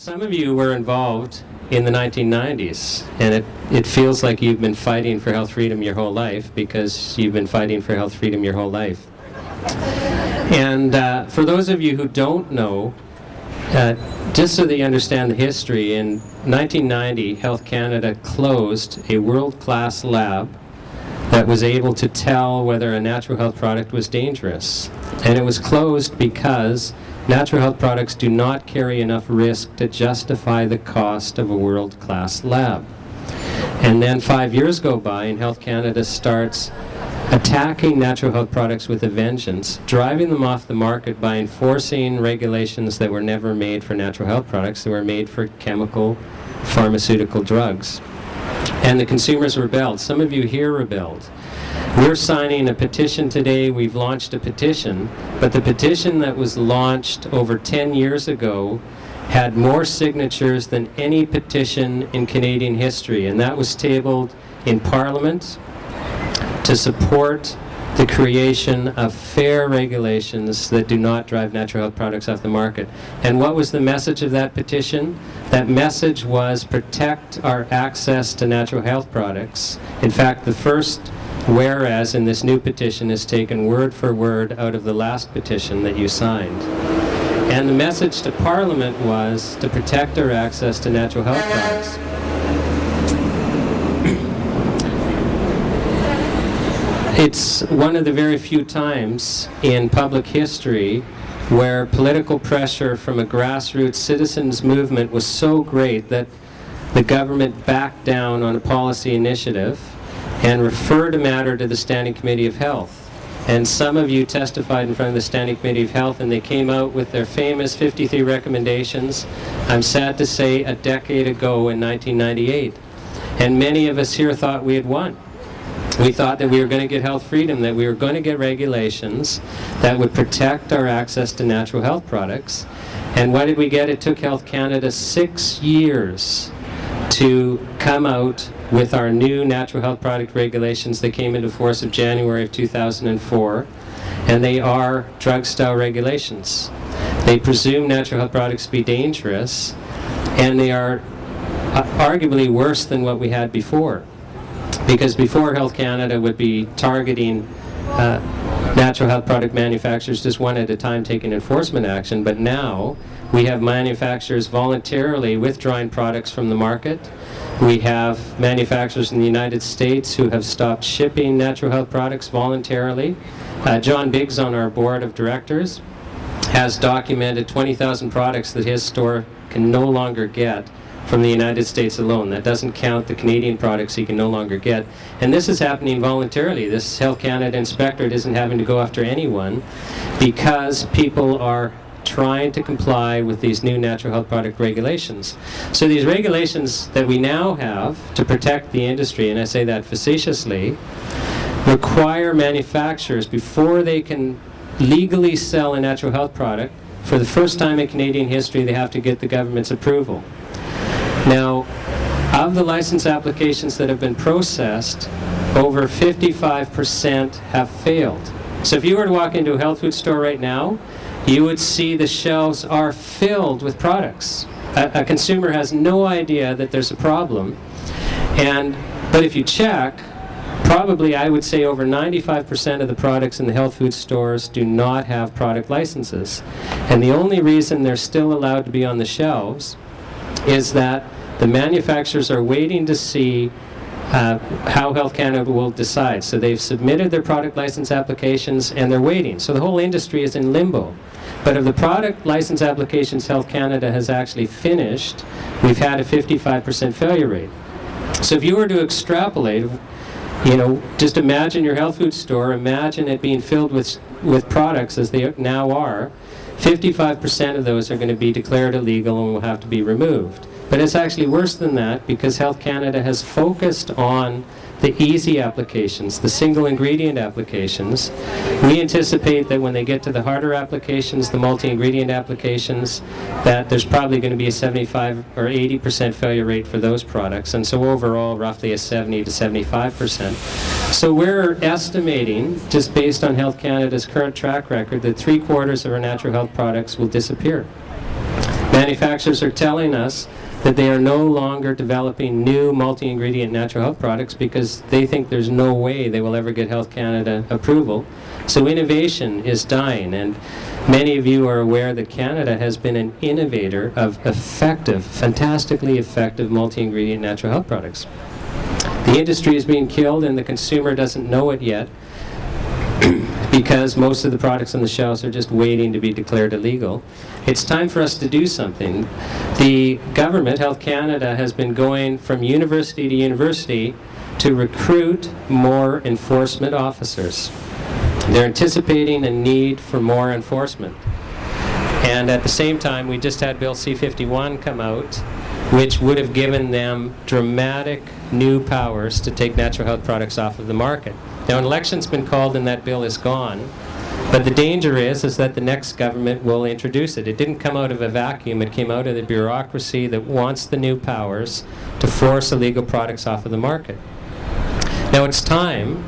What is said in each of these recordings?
Some of you were involved in the 1990s, and it feels like you've been fighting for health freedom your whole life, because you've been fighting for health freedom your whole life. And for those of you who don't know, just so that you understand the history, in 1990, Health Canada closed a world-class lab that was able to tell whether a natural health product was dangerous. And it was closed because natural health products do not carry enough risk to justify the cost of a world-class lab. And then 5 years go by and Health Canada starts attacking natural health products with a vengeance, driving them off the market by enforcing regulations that were never made for natural health products, that were made for chemical, pharmaceutical drugs. And the consumers rebelled. Some of you here rebelled. We're signing a petition today. We've launched a petition, but the petition that was launched over 10 years ago had more signatures than any petition in Canadian history, and that was tabled in Parliament to support the creation of fair regulations that do not drive natural health products off the market. And what was the message of that petition? That message was protect our access to natural health products. In fact, the first whereas in this new petition is taken word for word out of the last petition that you signed. And the message to Parliament was to protect our access to natural health products. It's one of the very few times in public history where political pressure from a grassroots citizens movement was so great that the government backed down on a policy initiative and referred a matter to the Standing Committee of Health. And some of you testified in front of the Standing Committee of Health, and they came out with their famous 53 recommendations, I'm sad to say, a decade ago in 1998. And many of us here thought we had won. We thought that we were going to get health freedom, that we were going to get regulations that would protect our access to natural health products. And what did we get? It took Health Canada 6 years to come out with our new natural health product regulations that came into force of January of 2004, and they are drug-style regulations. They presume natural health products to be dangerous, and they are arguably worse than what we had before. Because before, Health Canada would be targeting natural health product manufacturers just one at a time taking enforcement action, but now we have manufacturers voluntarily withdrawing products from the market. We have manufacturers in the United States who have stopped shipping natural health products voluntarily. John Biggs on our board of directors has documented 20,000 products that his store can no longer get from the United States alone. That doesn't count the Canadian products he can no longer get. And this is happening voluntarily. This Health Canada inspector isn't having to go after anyone because people are trying to comply with these new natural health product regulations. So these regulations that we now have to protect the industry, and I say that facetiously, require manufacturers, before they can legally sell a natural health product, for the first time in Canadian history, they have to get the government's approval. Now, of the license applications that have been processed, over 55% have failed. So if you were to walk into a health food store right now, you would see the shelves are filled with products. A consumer has no idea that there's a problem. But if you check, probably I would say over 95% of the products in the health food stores do not have product licenses. And the only reason they're still allowed to be on the shelves is that the manufacturers are waiting to see how Health Canada will decide. So they've submitted their product license applications and they're waiting. So the whole industry is in limbo. But of the product license applications Health Canada has actually finished, we've had a 55% failure rate. So if you were to extrapolate, just imagine your health food store, imagine it being filled with products as they now are, 55% of those are going to be declared illegal and will have to be removed. But it's actually worse than that, because Health Canada has focused on the easy applications, the single ingredient applications. We anticipate that when they get to the harder applications, the multi-ingredient applications, that there's probably going to be a 75 or 80% failure rate for those products, and so overall roughly a 70 to 75%. So we're estimating, just based on Health Canada's current track record, that 3/4 of our natural health products will disappear. Manufacturers are telling us that they are no longer developing new multi-ingredient natural health products because they think there's no way they will ever get Health Canada approval. So innovation is dying, and many of you are aware that Canada has been an innovator of effective, fantastically effective multi-ingredient natural health products. The industry is being killed and the consumer doesn't know it yet because most of the products on the shelves are just waiting to be declared illegal. It's time for us to do something. The government, Health Canada, has been going from university to university to recruit more enforcement officers. They're anticipating a need for more enforcement. And at the same time, we just had Bill C-51 come out, which would have given them dramatic new powers to take natural health products off of the market. Now, an election's been called and that bill is gone, but the danger is that the next government will introduce it. It didn't come out of a vacuum. It came out of the bureaucracy that wants the new powers to force illegal products off of the market. Now, it's time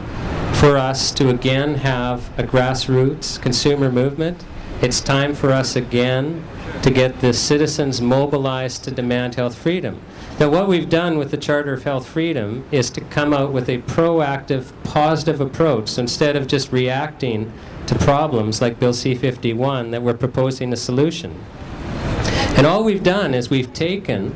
for us to again have a grassroots consumer movement. It's time for us again to get the citizens mobilized to demand health freedom. Now, what we've done with the Charter of Health Freedom is to come out with a proactive, positive approach. So instead of just reacting to problems like Bill C-51, that we're proposing a solution. And all we've done is we've taken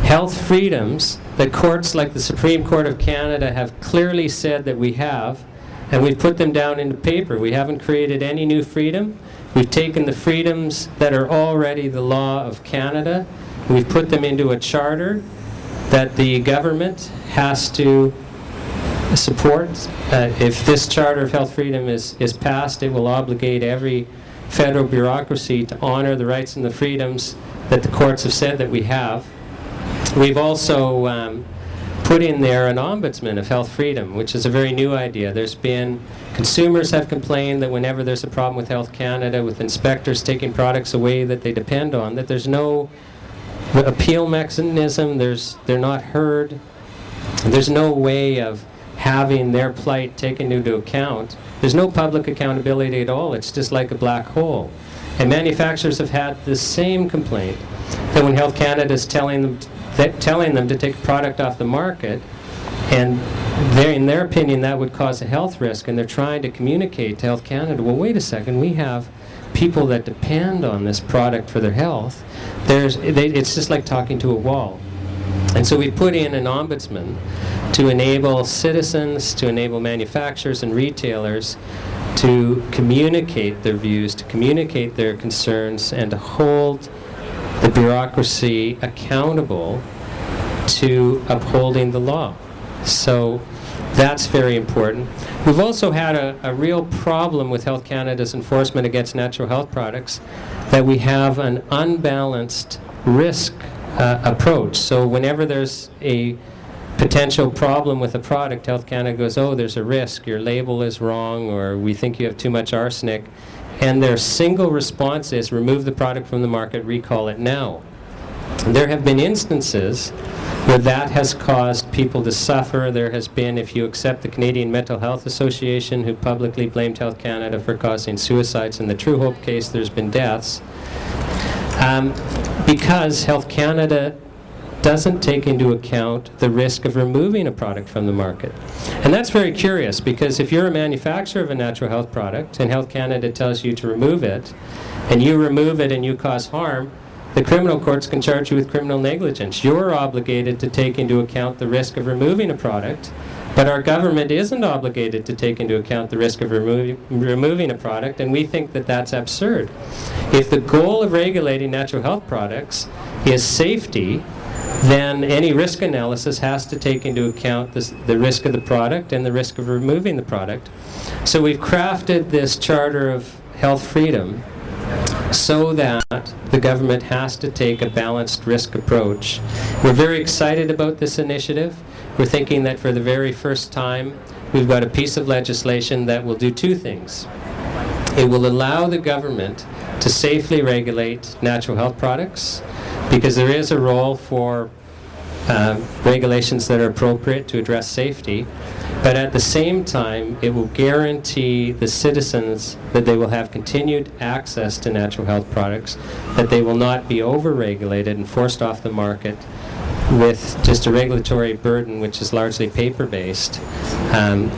health freedoms that courts like the Supreme Court of Canada have clearly said that we have, and we've put them down into paper. We haven't created any new freedom. We've taken the freedoms that are already the law of Canada. We've put them into a charter that the government has to support. If this Charter of Health Freedom is passed, it will obligate every federal bureaucracy to honor the rights and the freedoms that the courts have said that we have. We've also put in there an ombudsman of health freedom, which is a very new idea. Consumers have complained that whenever there's a problem with Health Canada, with inspectors taking products away that they depend on, that there's no appeal mechanism, they're not heard, there's no way of having their plight taken into account. There's no public accountability at all. It's just like a black hole. And manufacturers have had the same complaint, that when Health Canada is telling them to take a product off the market, and in their opinion that would cause a health risk, and they're trying to communicate to Health Canada, well, wait a second, we have people that depend on this product for their health. It's just like talking to a wall. And so we put in an ombudsman to enable citizens, to enable manufacturers and retailers to communicate their views, to communicate their concerns, and to hold the bureaucracy accountable to upholding the law. So that's very important. We've also had a real problem with Health Canada's enforcement against natural health products, that we have an unbalanced risk approach. So whenever there's a potential problem with a product, Health Canada goes, oh, there's a risk, your label is wrong, or we think you have too much arsenic. And their single response is remove the product from the market, recall it now. There have been instances where that has caused people to suffer. There has been, if you accept the Canadian Mental Health Association, who publicly blamed Health Canada for causing suicides, in the True Hope case there's been deaths, because Health Canada doesn't take into account the risk of removing a product from the market. And that's very curious, because if you're a manufacturer of a natural health product and Health Canada tells you to remove it, and you remove it and you cause harm, the criminal courts can charge you with criminal negligence. You're obligated to take into account the risk of removing a product, but our government isn't obligated to take into account the risk of removing a product, and we think that that's absurd. If the goal of regulating natural health products is safety, then any risk analysis has to take into account the risk of the product and the risk of removing the product. So we've crafted this Charter of Health Freedom so that the government has to take a balanced risk approach. We're very excited about this initiative. We're thinking that for the very first time, we've got a piece of legislation that will do two things. It will allow the government to safely regulate natural health products, because there is a role for regulations that are appropriate to address safety, but at the same time, it will guarantee the citizens that they will have continued access to natural health products, that they will not be over-regulated and forced off the market with just a regulatory burden which is largely paper-based,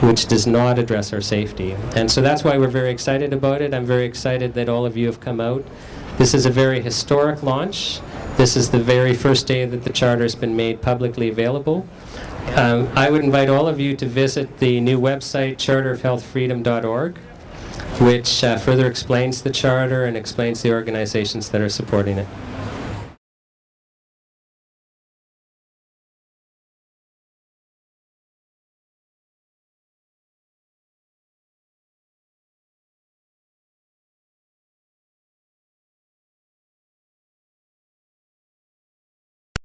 which does not address our safety. And so that's why we're very excited about it. I'm very excited that all of you have come out. This is a very historic launch. This is the very first day that the charter has been made publicly available. I would invite all of you to visit the new website, charterofhealthfreedom.org, which further explains the charter and explains the organizations that are supporting it.